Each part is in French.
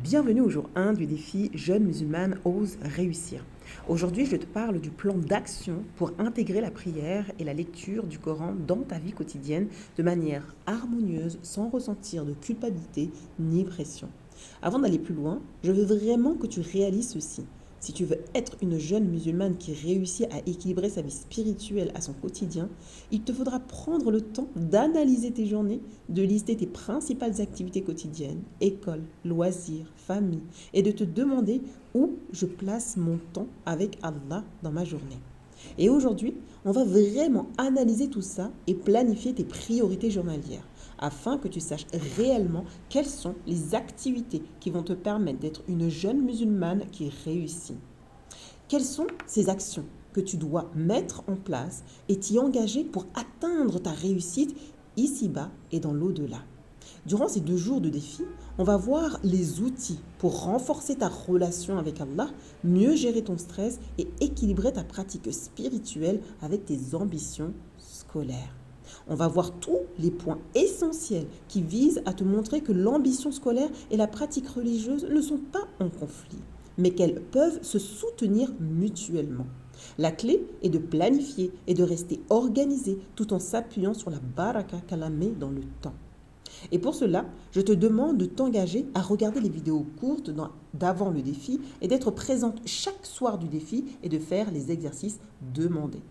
Bienvenue au jour 1 du défi Jeune musulmane ose réussir. Aujourd'hui, je te parle du plan d'action pour intégrer la prière et la lecture du Coran dans ta vie quotidienne de manière harmonieuse, sans ressentir de culpabilité ni pression. Avant d'aller plus loin, je veux vraiment que tu réalises ceci. Si tu veux être une jeune musulmane qui réussit à équilibrer sa vie spirituelle à son quotidien, il te faudra prendre le temps d'analyser tes journées, de lister tes principales activités quotidiennes, école, loisirs, famille, et de te demander où je place mon temps avec Allah dans ma journée. Et aujourd'hui, on va vraiment analyser tout ça et planifier tes priorités journalières afin que tu saches réellement quelles sont les activités qui vont te permettre d'être une jeune musulmane qui réussit. Quelles sont ces actions que tu dois mettre en place et t'y engager pour atteindre ta réussite ici-bas et dans l'au-delà? Durant ces 2 jours de défi, on va voir les outils pour renforcer ta relation avec Allah, mieux gérer ton stress et équilibrer ta pratique spirituelle avec tes ambitions scolaires. On va voir tous les points essentiels qui visent à te montrer que l'ambition scolaire et la pratique religieuse ne sont pas en conflit, mais qu'elles peuvent se soutenir mutuellement. La clé est de planifier et de rester organisé tout en s'appuyant sur la baraka qu'Allah met dans le temps. Et pour cela, je te demande de t'engager à regarder les vidéos courtes d'avant le défi et d'être présente chaque soir du défi et de faire les exercices demandés.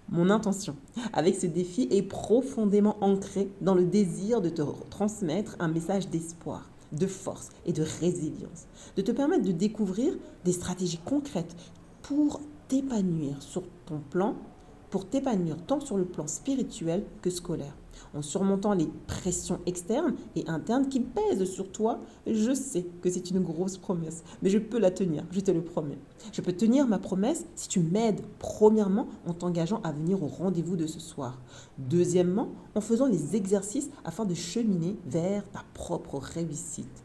Mon intention avec ce défi est profondément ancrée dans le désir de te transmettre un message d'espoir, de force et de résilience, de te permettre de découvrir des stratégies concrètes pour t'épanouir sur ton plan, pour t'épanouir tant sur le plan spirituel que scolaire. En surmontant les pressions externes et internes qui pèsent sur toi, je sais que c'est une grosse promesse, mais je peux la tenir, je te le promets. Je peux tenir ma promesse si tu m'aides, premièrement, en t'engageant à venir au rendez-vous de ce soir. Deuxièmement, en faisant les exercices afin de cheminer vers ta propre réussite.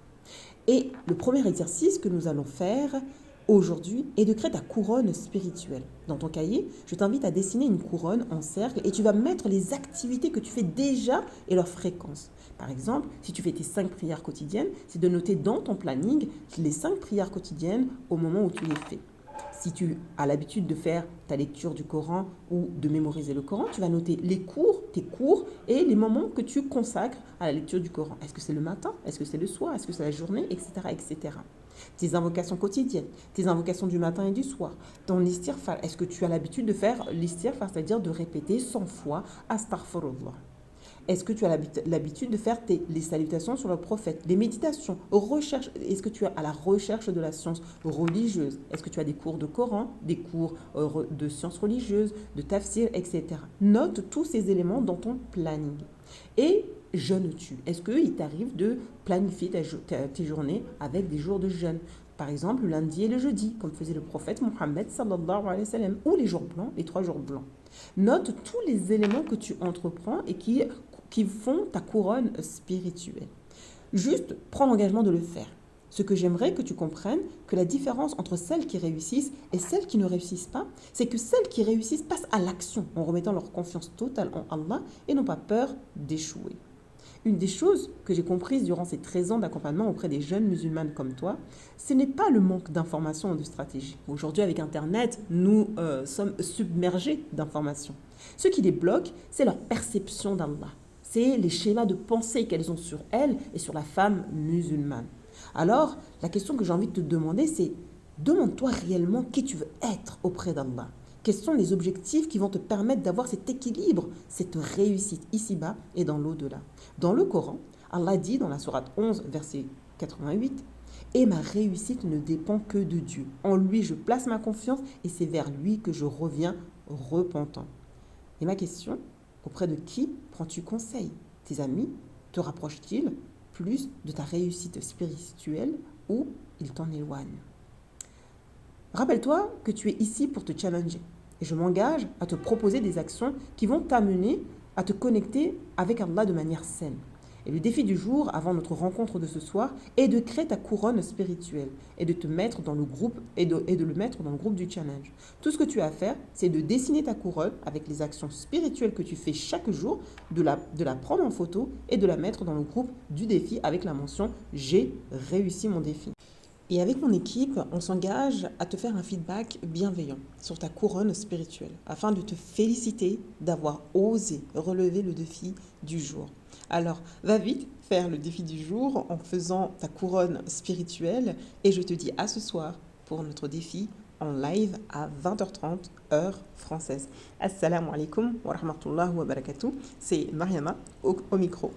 Et le premier exercice que nous allons faire aujourd'hui est de créer ta couronne spirituelle. Dans ton cahier, je t'invite à dessiner une couronne en cercle et tu vas mettre les activités que tu fais déjà et leur fréquence. Par exemple, si tu fais tes 5 prières quotidiennes, c'est de noter dans ton planning les 5 prières quotidiennes au moment où tu les fais. Si tu as l'habitude de faire ta lecture du Coran ou de mémoriser le Coran, tu vas noter tes cours et les moments que tu consacres à la lecture du Coran. Est-ce que c'est le matin? Est-ce que c'est le soir? Est-ce que c'est la journée? Etc. etc. Tes invocations quotidiennes, tes invocations du matin et du soir, ton istighfar. Est-ce que tu as l'habitude de faire l'istighfar, c'est-à-dire de répéter 100 fois Astaghfirullah? Est-ce que tu as l'habitude de faire les salutations sur le prophète, les méditations, recherche? Est-ce que tu es à la recherche de la science religieuse? Est-ce que tu as des cours de Coran, des cours de sciences religieuses, de tafsir, etc. Note tous ces éléments dans ton planning. Et jeûnes-tu? Est-ce qu'il t'arrive de planifier tes journées avec des jours de jeûne? Par exemple, le lundi et le jeudi, comme faisait le prophète Mohammed sallallahu alayhi wa sallam, ou les jours blancs, les 3 jours blancs. Note tous les éléments que tu entreprends et qui font ta couronne spirituelle. Juste, prends l'engagement de le faire. Ce que j'aimerais que tu comprennes, que la différence entre celles qui réussissent et celles qui ne réussissent pas, c'est que celles qui réussissent passent à l'action en remettant leur confiance totale en Allah et n'ont pas peur d'échouer. Une des choses que j'ai comprises durant ces 13 ans d'accompagnement auprès des jeunes musulmanes comme toi, ce n'est pas le manque d'informations ou de stratégie. Aujourd'hui, avec Internet, nous sommes submergés d'informations. Ce qui les bloque, c'est leur perception d'Allah. C'est les schémas de pensée qu'elles ont sur elles et sur la femme musulmane. Alors, la question que j'ai envie de te demander, c'est demande-toi réellement qui tu veux être auprès d'Allah. Quels sont les objectifs qui vont te permettre d'avoir cet équilibre, cette réussite ici-bas et dans l'au-delà? Dans le Coran, Allah dit dans la sourate 11, verset 88, « Et ma réussite ne dépend que de Dieu. En lui, je place ma confiance et c'est vers lui que je reviens repentant. » Et ma question, auprès de qui prends-tu conseil? Tes amis te rapprochent-ils plus de ta réussite spirituelle ou ils t'en éloignent? Rappelle-toi que tu es ici pour te challenger. Et je m'engage à te proposer des actions qui vont t'amener à te connecter avec Allah de manière saine. Et le défi du jour, avant notre rencontre de ce soir, est de créer ta couronne spirituelle et de te mettre dans le groupe et de le mettre dans le groupe du challenge. Tout ce que tu as à faire, c'est de dessiner ta couronne avec les actions spirituelles que tu fais chaque jour, de la prendre en photo et de la mettre dans le groupe du défi avec la mention « J'ai réussi mon défi ». Et avec mon équipe, on s'engage à te faire un feedback bienveillant sur ta couronne spirituelle afin de te féliciter d'avoir osé relever le défi du jour. Alors, va vite faire le défi du jour en faisant ta couronne spirituelle et je te dis à ce soir pour notre défi en live à 20h30 heure française. Assalamu alaikum wa rahmatullahi wa barakatuh. C'est Mariama au micro.